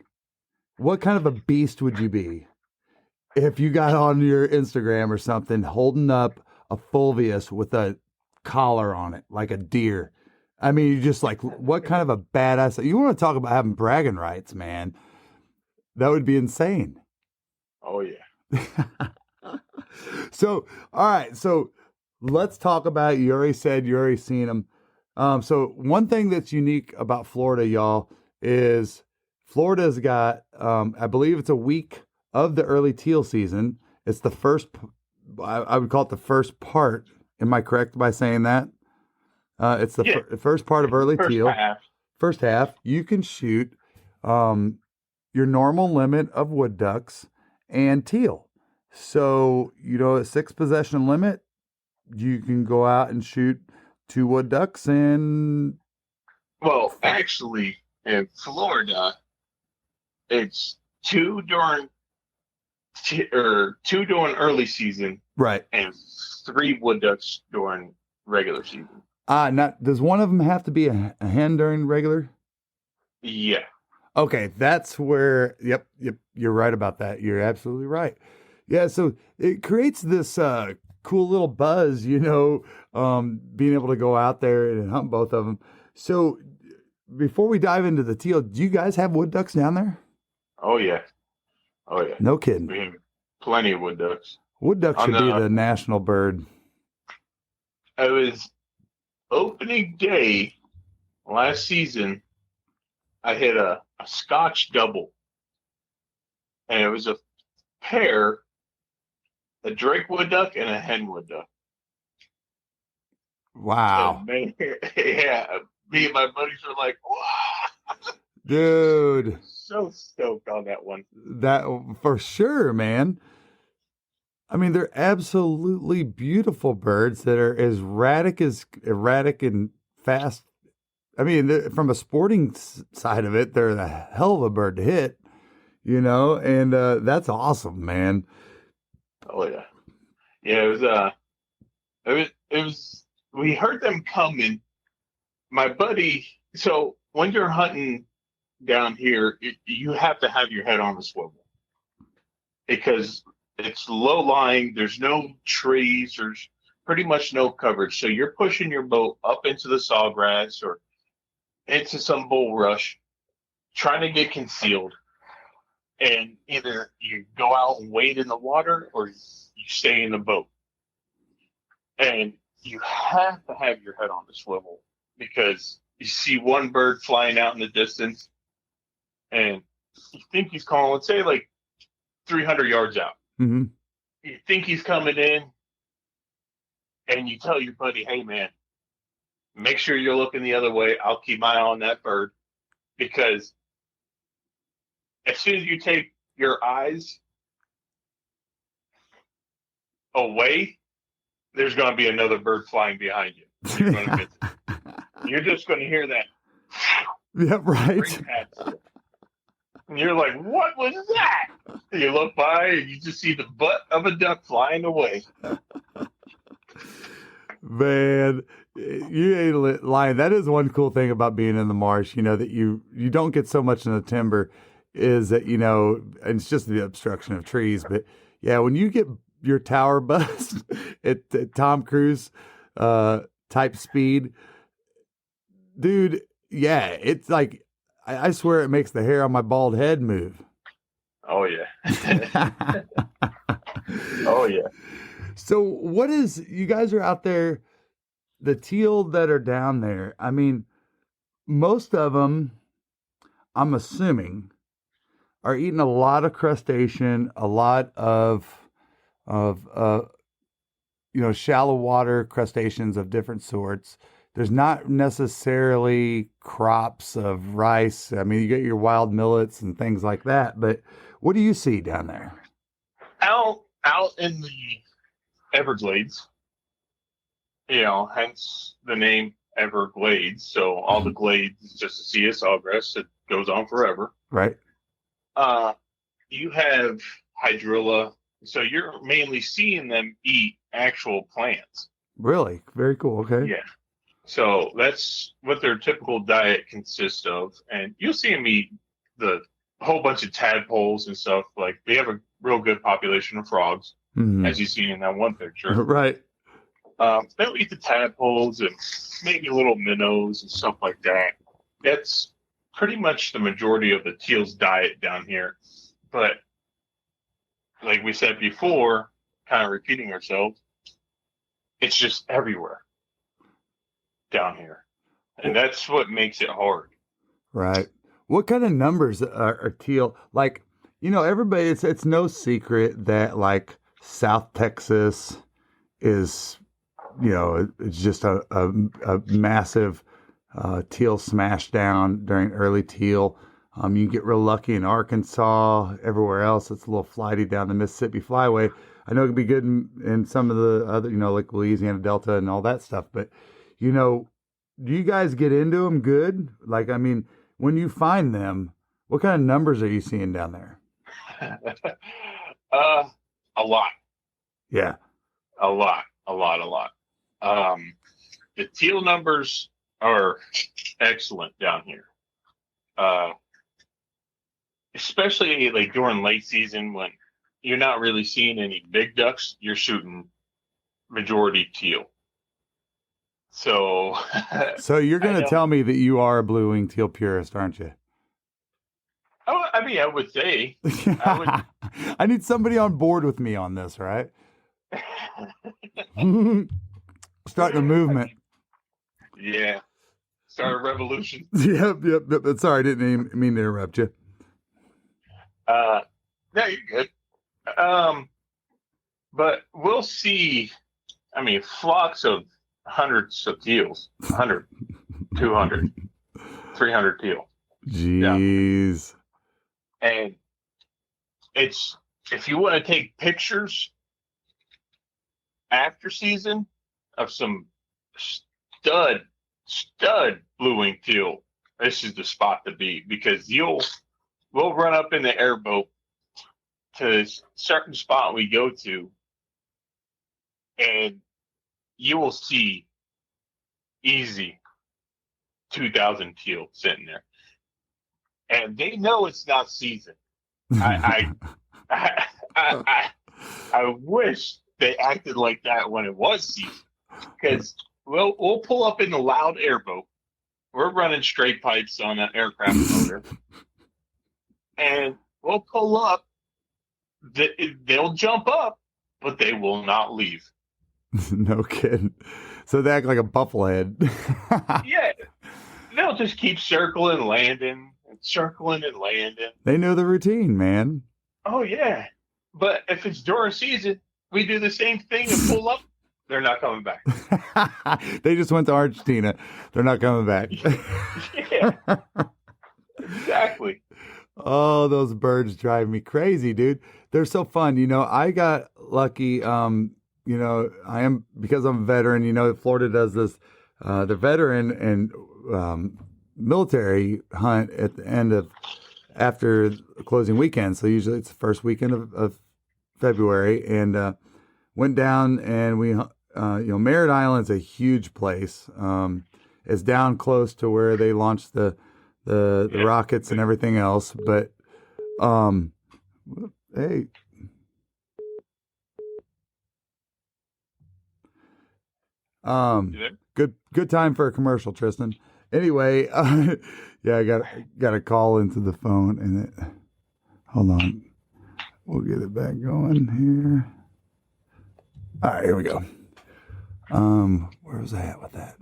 What kind of a beast would you be if you got on your Instagram or something holding up a fulvius with a collar on it like a deer? I mean, you just like, what kind of a badass? You want to talk about having bragging rights, man? That would be insane. Oh yeah. So, all right. So let's talk about, you already said you already seen them. So one thing that's unique about Florida, y'all, is Florida's got, I believe it's a week of the early teal season. It's the first, I would call it the first part. Am I correct by saying that? It's the first part of early teal. First half. You can shoot your normal limit of wood ducks and teal. So, a 6 possession limit, you can go out and shoot 2 wood ducks and... Well, actually, in Florida, it's 2 during early season, right, and 3 wood ducks during regular season. Does one of them have to be a hen during regular? Yeah. Okay, that's where. Yep, you're right about that. You're absolutely right. Yeah, so it creates this cool little buzz, being able to go out there and hunt both of them. So before we dive into the teal, do you guys have wood ducks down there? Oh yeah. No kidding. We have plenty of wood ducks. Wood duck should be the national bird. It was opening day last season. I hit a Scotch double, and it was a pair, a Drake wood duck and a hen wood duck. Wow. And man, yeah, me and my buddies were like, wow. Dude. So stoked on that one. That for sure, man. I mean, they're absolutely beautiful birds that are as erratic and fast. I mean, from a sporting side of it, they're a hell of a bird to hit, and that's awesome, man. Oh yeah. Yeah, it was, we heard them coming. My buddy, so when you're hunting down here, you have to have your head on the swivel because it's low lying. There's no trees. There's pretty much no coverage. So you're pushing your boat up into the sawgrass or into some bulrush, trying to get concealed. And either you go out and wade in the water or you stay in the boat. And you have to have your head on the swivel because you see one bird flying out in the distance and you think he's calling, let's say like 300 yards out. Mm-hmm. You think he's coming in and you tell your buddy, hey man, make sure you're looking the other way. I'll keep my eye on that bird because as soon as you take your eyes away, there's going to be another bird flying behind you. You're going to miss it. You're just going to hear that. Yeah, right. And you're like, what was that? And you look by and you just see the butt of a duck flying away. Man, you ain't lying. That is one cool thing about being in the marsh, that you don't get so much in the timber is that, and it's just the obstruction of trees. But yeah, when you get your tower bust at Tom Cruise type speed. Dude, yeah, it's like, I swear it makes the hair on my bald head move. Oh yeah. Oh yeah. So what is, you guys are out there, the teal that are down there, I mean, most of them, I'm assuming, are eating a lot of crustacean, a lot of shallow water crustaceans of different sorts. There's not necessarily crops of rice. I mean, you get your wild millets and things like that, but what do you see down there? Out in the Everglades, hence the name Everglades. So all the glades is just a sea of sawgrass that goes on forever. Right. You have hydrilla, so you're mainly seeing them eat actual plants. Really? Very cool. Okay. Yeah. So that's what their typical diet consists of. And you'll see them eat the whole bunch of tadpoles and stuff. Like, we have a real good population of frogs, as you see in that one picture. Right. They'll eat the tadpoles and maybe little minnows and stuff like that. That's pretty much the majority of the teal's diet down here. But like we said before, kind of repeating ourselves, it's just everywhere down here. And that's what makes it hard. Right. What kind of numbers are teal? Like, everybody, it's no secret that like South Texas is, it's just a massive teal smashdown during early teal. You get real lucky in Arkansas. Everywhere else, it's a little flighty down the Mississippi Flyway. I know it can be good in some of the other, like Louisiana Delta and all that stuff. But, do you guys get into them good? Like, I mean, when you find them, what kind of numbers are you seeing down there? A lot. Yeah. A lot. The teal numbers are excellent down here. Especially like during late season when you're not really seeing any big ducks, you're shooting majority teal. So, so you're going to tell me that you are a blue-winged teal purist, aren't you? I mean, I would say. I need somebody on board with me on this, right? Starting a movement. Yeah. Start a revolution. Yep. Sorry, I didn't mean to interrupt you. No, you're good. But we'll see, I mean, flocks of hundreds of teals, 100, 200, 300 teal. Jeez. Yeah. And it's, if you want to take pictures after season of some stud blue-winged teal, this is the spot to be, because we'll run up in the airboat to a certain spot we go to, and you will see easy 2,000 teal sitting there, and they know it's not season. I wish they acted like that when it was season, because we'll pull up in the loud airboat. We're running straight pipes on an aircraft motor, and we'll pull up. They'll jump up, but they will not leave. No kidding. So they act like a bufflehead. Yeah. They'll just keep circling, landing, and circling and landing. They know the routine, man. Oh, yeah. But if it's during season, we do the same thing and pull up. They're not coming back. They just went to Argentina. They're not coming back. Yeah. Exactly. Oh, those birds drive me crazy, dude. They're so fun. I got lucky. I am, because I'm a veteran, Florida does this, the veteran and military hunt at the end of, after closing weekend. So usually it's the first weekend of February, and went down and we, Merritt Island's a huge place. It's down close to where they launched the rockets and everything else. But, hey, Good time for a commercial, Tristan. Anyway, yeah, I got a call into the phone, and hold on, we'll get it back going here. All right, here we go. Where was I at with that?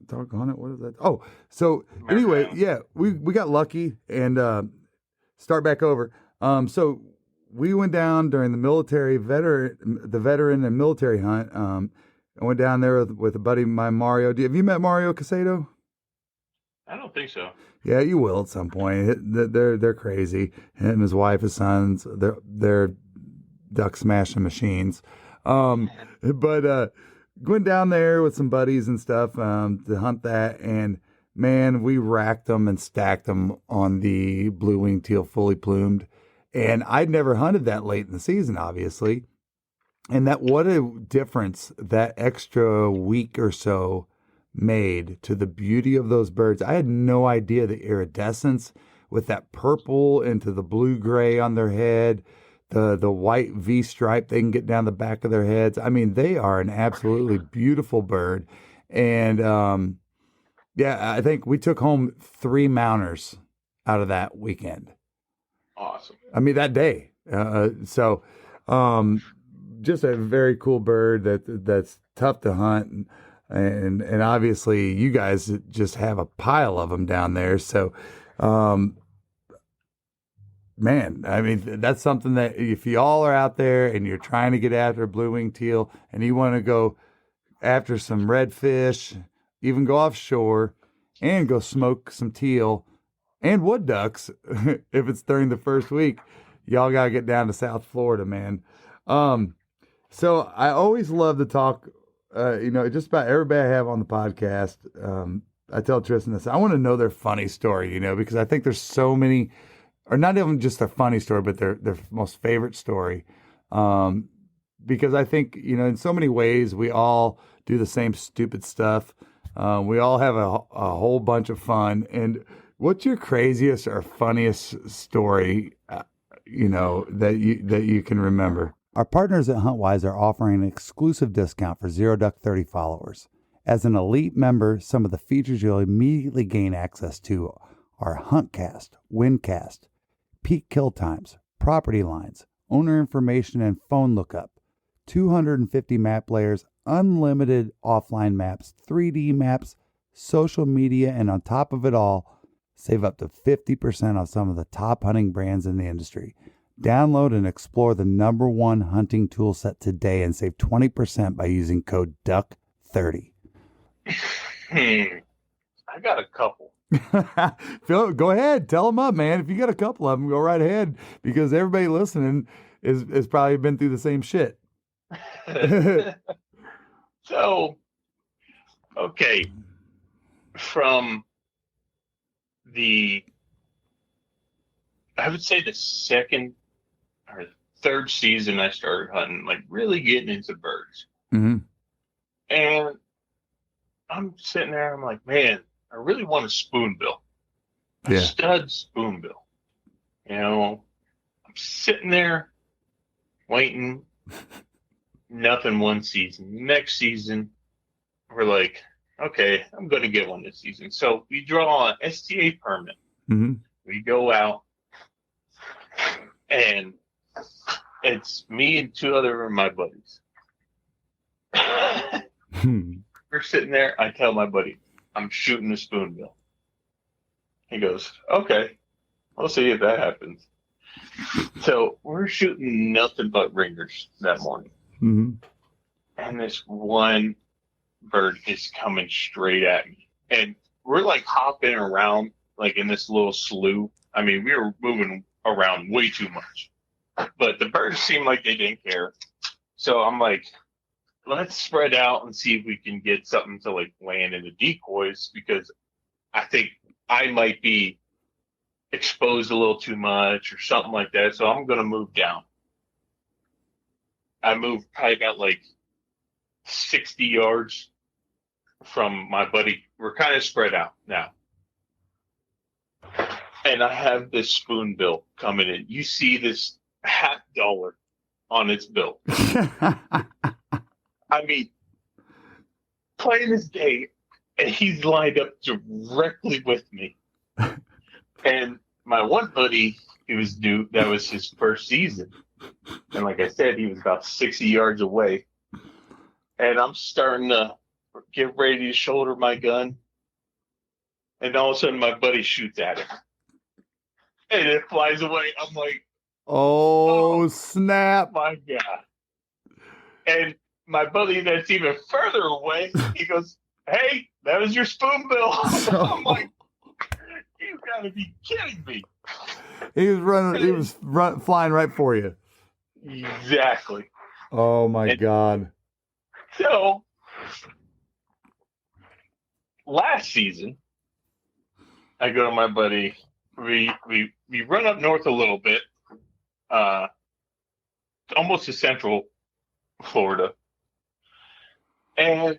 Doggone it, what is that? Oh, so anyway, yeah, we got lucky and start back over. So we went down during the veteran and military hunt. I went down there with a buddy of mine, Mario. Have you met Mario Casado? I don't think so. Yeah, you will at some point. They're crazy. Him and his wife, his sons, they're duck smashing machines. But went down there with some buddies and stuff to hunt that, and man, we racked them and stacked them on the blue-winged teal fully plumed. And I'd never hunted that late in the season, obviously. And what a difference that extra week or so made to the beauty of those birds. I had no idea the iridescence with that purple into the blue-gray on their head, the white V-stripe they can get down the back of their heads. I mean, they are an absolutely beautiful bird. And, yeah, I think we took home 3 mounters out of that weekend. Awesome. I mean, that day. Just a very cool bird that's tough to hunt. And obviously you guys just have a pile of them down there. So, man, I mean, that's something that if you all are out there and you're trying to get after a blue-winged teal and you want to go after some redfish, even go offshore and go smoke some teal and wood ducks, if it's during the first week, y'all got to get down to South Florida, man. So I always love to talk, just about everybody I have on the podcast. I tell Tristan this, I want to know their funny story, because I think there's so many, or not even just their funny story, but their most favorite story. Because I think, in so many ways, we all do the same stupid stuff. We all have a whole bunch of fun. And what's your craziest or funniest story, that you can remember? Our partners at Huntwise are offering an exclusive discount for Zero Duck 30 followers. As an elite member, some of the features you'll immediately gain access to are Huntcast, Windcast, peak kill times, property lines, owner information and phone lookup, 250 map layers, unlimited offline maps, 3D maps, social media, and on top of it all, save up to 50% on some of the top hunting brands in the industry. Download and explore the #1 hunting tool set today and save 20% by using code DUCK30. I got a couple. Phil, go ahead. Tell them up, man. If you got a couple of them, go right ahead, because everybody listening is probably been through the same shit. So, okay. From I would say the second or third season I started hunting, like really getting into birds. Mm-hmm. And I'm sitting there, I'm like, man, I really want a spoonbill. A stud spoonbill. I'm sitting there waiting. Nothing one season. Next season, we're like, okay, I'm going to get one this season. So we draw an STA permit. Mm-hmm. We go out, and it's me and 2 other of my buddies. We're sitting there. I tell my buddy, I'm shooting a spoonbill. He goes, okay, I'll see if that happens. So we're shooting nothing but ringers that morning. Mm-hmm. And this one bird is coming straight at me. And we're like hopping around like in this little slough. I mean, we were moving around way too much. But the birds seemed like they didn't care. So I'm like, let's spread out and see if we can get something to like land in the decoys, because I think I might be exposed a little too much or something like that. So I'm going to move down. I moved probably about like 60 yards from my buddy. We're kind of spread out now. And I have this spoonbill coming in. You see this $50 on its bill. I mean, plain as day, and he's lined up directly with me. And my one buddy, that was his first season. And like I said, he was about 60 yards away. And I'm starting to get ready to shoulder my gun. And all of a sudden, my buddy shoots at it. And it flies away. I'm like, oh, snap. My God. And my buddy that's even further away, he goes, hey, that was your spoonbill. I'm like, you gotta be kidding me. He was flying right for you. Exactly. Oh my God. So last season, I go to my buddy. We run up north a little bit, almost to central Florida, and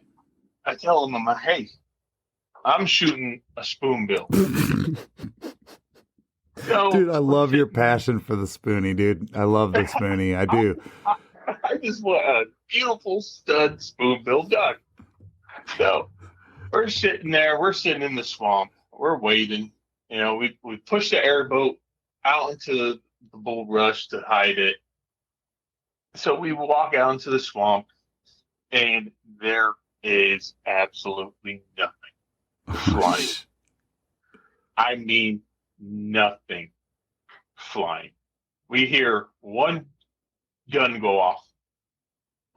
I tell him, hey, I'm shooting a spoonbill. So, dude, I love your passion for the spoonie, dude. I love the spoonie. I do. I just want a beautiful stud spoonbill duck. So we're sitting there. We're sitting in the swamp. We're waiting. You know, we push the airboat out into the bulrush to hide it. So we walk out into the swamp, and there is absolutely nothing flying. I mean, nothing flying. We hear one gun go off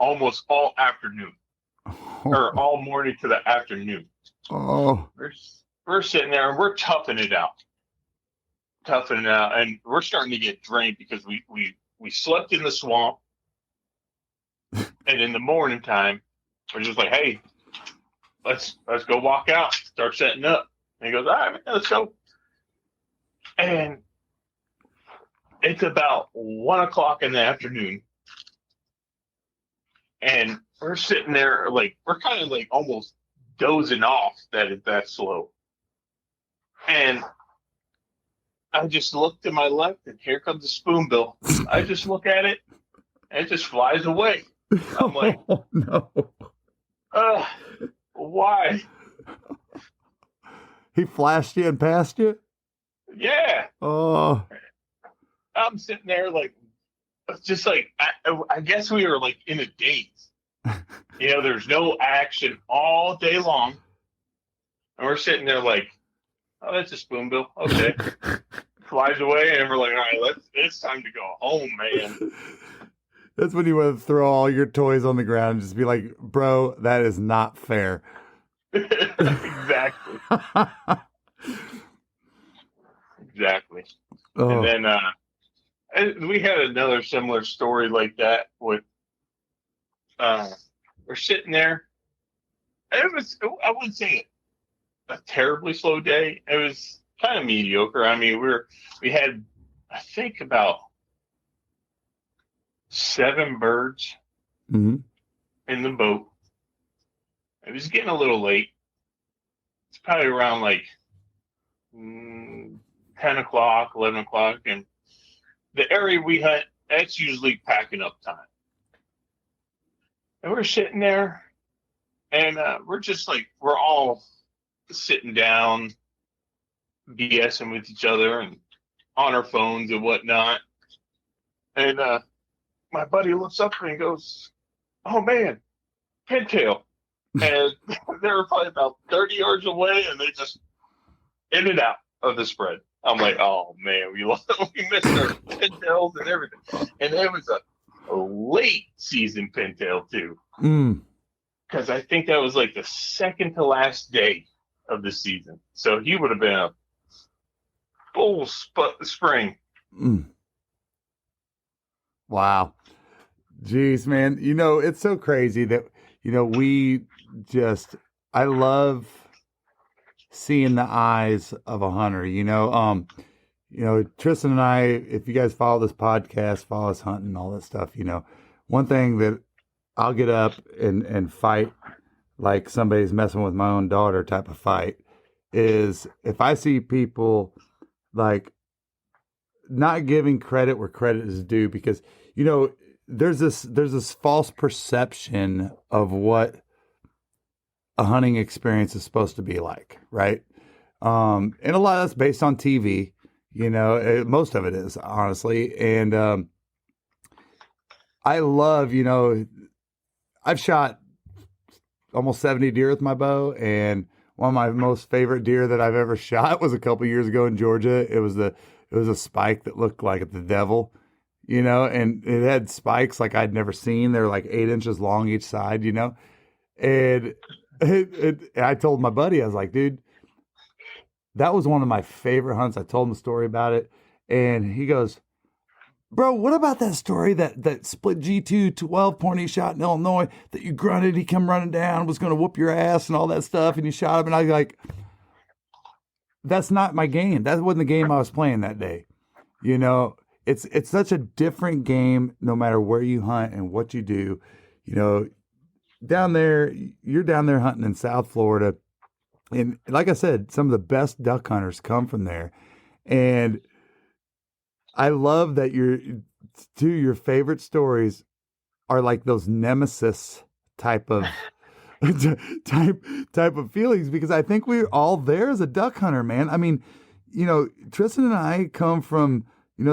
almost all afternoon, or all morning to the afternoon. Oh. We're sitting there and we're toughing it out, and we're starting to get drained because we slept in the swamp, and in the morning time, we're just like, hey, let's go walk out, start setting up. And he goes, all right, man, let's go. And it's about 1 o'clock in the afternoon, and we're sitting there like we're kind of like almost dozing off that it's that slow. And I just look to my left, and here comes the spoonbill. I just look at it, and it just flies away. I'm like, oh, no. Why? He flashed you and passed you? Yeah. Oh. I'm sitting there like, just like, I guess we were like in a daze. You know, there's no action all day long. And we're sitting there like, oh, that's a spoonbill. Okay. Flies away, and we're like, all right, it's time to go home, man. That's when you want to throw all your toys on the ground and just be like, bro, that is not fair. Exactly. Exactly. Oh. And then we had another similar story like that with we're sitting there. It was, I wouldn't say a terribly slow day. It was kind of mediocre. I mean, we had, I think, about 7 birds Mm-hmm. in the boat. It was getting a little late. It's probably around like 10 o'clock, 11 o'clock. And the area we hunt, that's usually packing up time. And we're sitting there, and we're just like, we're all sitting down, BSing with each other and on our phones and whatnot. And my buddy looks up and he goes, oh man, pintail. And they were probably about 30 yards away, and they just in and out of the spread. I'm like, oh man, we missed our pintails and everything. And it was a late season pintail too. Because I think that was like the second to last day of the season. So he would have been a full spring. Wow. Jeez, man. You know, it's so crazy that, you know, I love seeing the eyes of a hunter, you know, Tristan and I, if you guys follow this podcast, follow us hunting, all that stuff, you know, one thing that I'll get up and fight like somebody's messing with my own daughter type of fight is if I see people like not giving credit where credit is due, because, you know, there's this false perception of what a hunting experience is supposed to be like, right? And a lot of that's based on TV, most of it is, honestly. And I love, I've shot almost 70 deer with my bow, and one of my most favorite deer that I've ever shot was a couple years ago in Georgia. It was a spike that looked like the devil, and it had spikes like I'd never seen. They're like 8 inches long each side, and I told my buddy, I was like, dude, that was one of my favorite hunts. I told him the story about it, and he goes, bro, what about that story that split G2 12 point he shot in Illinois that you grunted, he come running down, was going to whoop your ass and all that stuff, and you shot him, and I was like, that's not my game. That wasn't the game I was playing that day. It's such a different game no matter where you hunt and what you do. Down there, you're down there hunting in South Florida. And like I said, some of the best duck hunters come from there. And I love that your favorite stories are like those nemesis type of type of feelings, because I think we're all there as a duck hunter, man. I mean, Tristan and I come from,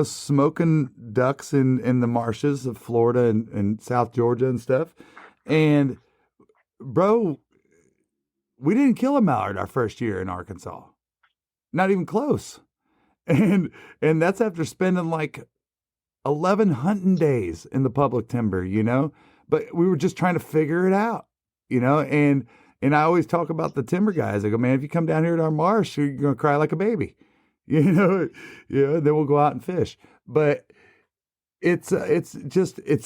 smoking ducks in the marshes of Florida and South Georgia and stuff. And bro, we didn't kill a mallard our first year in Arkansas. Not even close. And that's after spending like 11 hunting days in the public timber, but we were just trying to figure it out, and I always talk about the timber guys. I go, man, if you come down here to our marsh, you're going to cry like a baby, then we'll go out and fish. But it's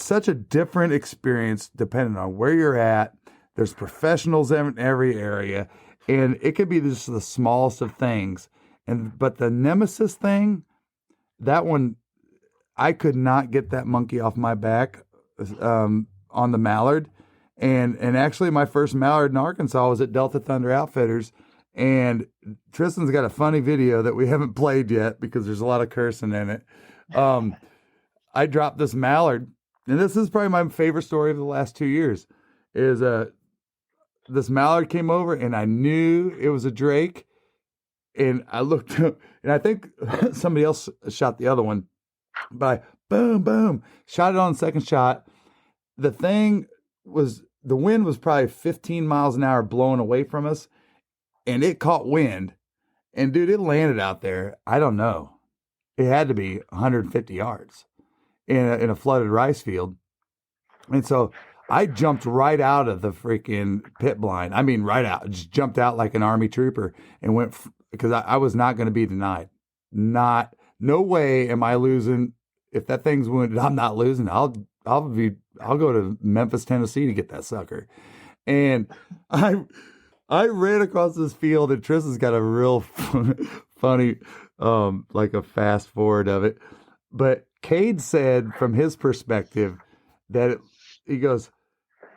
such a different experience depending on where you're at. There's professionals in every area, and it could be just the smallest of things. But the nemesis thing, that one, I could not get that monkey off my back on the mallard. And actually my first mallard in Arkansas was at Delta Thunder Outfitters. And Tristan's got a funny video that we haven't played yet because there's a lot of cursing in it. I dropped this mallard, and this is probably my favorite story of the last 2 years, is this mallard came over and I knew it was a drake. And I looked up, and I think somebody else shot the other one, but I boom, boom, shot it on the second shot. The wind was probably 15 miles an hour blowing away from us, and it caught wind. And dude, it landed out there. I don't know. It had to be 150 yards in a flooded rice field. And so I jumped right out of the freaking pit blind. I mean, right out. Just jumped out like an Army trooper and went because I was not going to be denied. No way am I losing. If that thing's wounded, I'm not losing. I'll go to Memphis, Tennessee to get that sucker. And I ran across this field, and Tristan's got a real funny, like a fast forward of it. But Cade said from his perspective that he goes,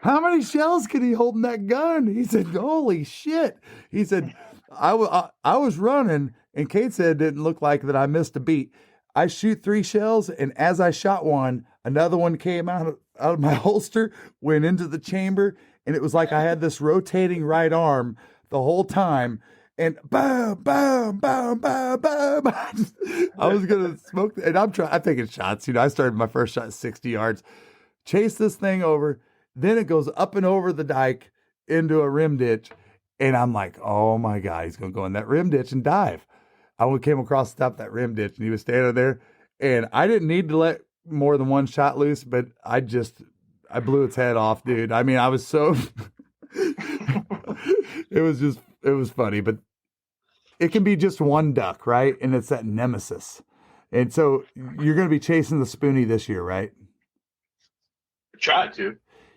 how many shells can he hold in that gun? He said, holy shit. He said, I was running, and Cade said it didn't look like that I missed a beat. I shoot 3 shells, and as I shot one, another one came out of my holster, went into the chamber, and it was like I had this rotating right arm the whole time, and boom, boom, boom, boom, boom. I was going to smoke, and I'm taking shots. I started my first shot 60 yards, chase this thing over, then it goes up and over the dike into a rim ditch. And I'm like, oh my God, he's going to go in that rim ditch and dive. I came across the top of that rim ditch, and he was standing there, and I didn't need to let more than one shot loose, but I blew its head off, dude. I mean, I was so, it was funny, but it can be just one duck, right? And it's that nemesis. And so you're going to be chasing the spoonie this year, right? Try to.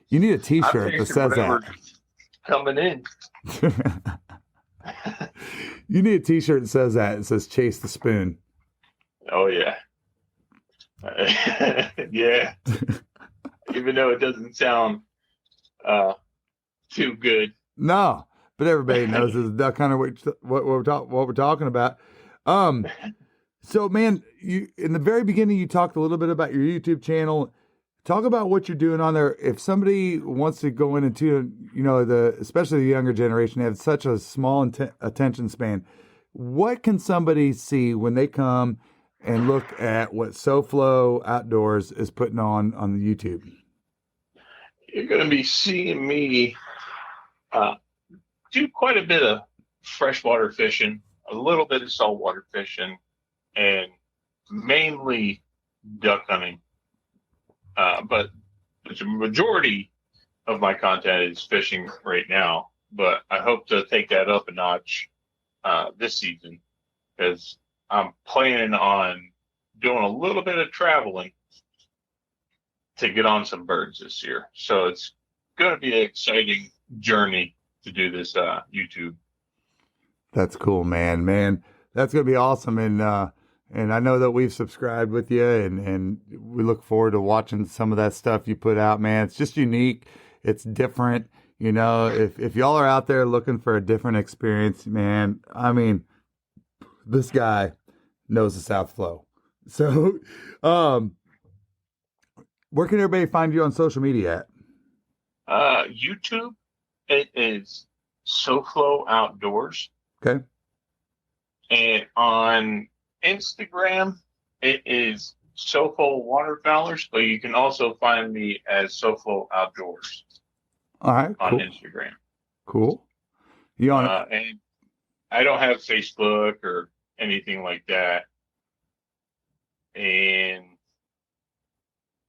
You need a t-shirt that says that. Coming in. You need a t-shirt that says that. It says chase the spoon. Oh yeah. Yeah. Even though it doesn't sound too good. No, but everybody knows as a duck hunter what we're talking about. So man, you in the very beginning you talked a little bit about your YouTube channel. Talk about what you're doing on there. If somebody wants to go in into, especially the younger generation, they have such a small attention span. What can somebody see when they come and look at what SoFlo Outdoors is putting on the YouTube? You're going to be seeing me do quite a bit of freshwater fishing, a little bit of saltwater fishing, and mainly duck hunting. But the majority of my content is fishing right now. But I hope to take that up a notch this season, because I'm planning on doing a little bit of traveling to get on some birds this year. So it's going to be an exciting journey to do this YouTube. That's cool, man. Man, that's going to be awesome. And I know that we've subscribed with you, and we look forward to watching some of that stuff you put out, man. It's just unique. It's different. If y'all are out there looking for a different experience, man, I mean, this guy knows the South Flow. So, where can everybody find you on social media at? YouTube, it is SoFlo Outdoors. Okay. And on Instagram, it is SoFlo Waterfowlers, but you can also find me as SoFlo Outdoors. All right. On cool. Instagram. Cool. You on it? And I don't have Facebook or anything like that. And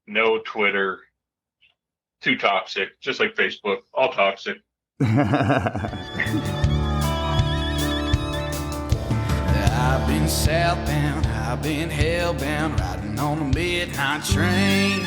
no Twitter. Too toxic, just like Facebook. All toxic. I've been southbound, I've been hellbound, riding on a midnight train.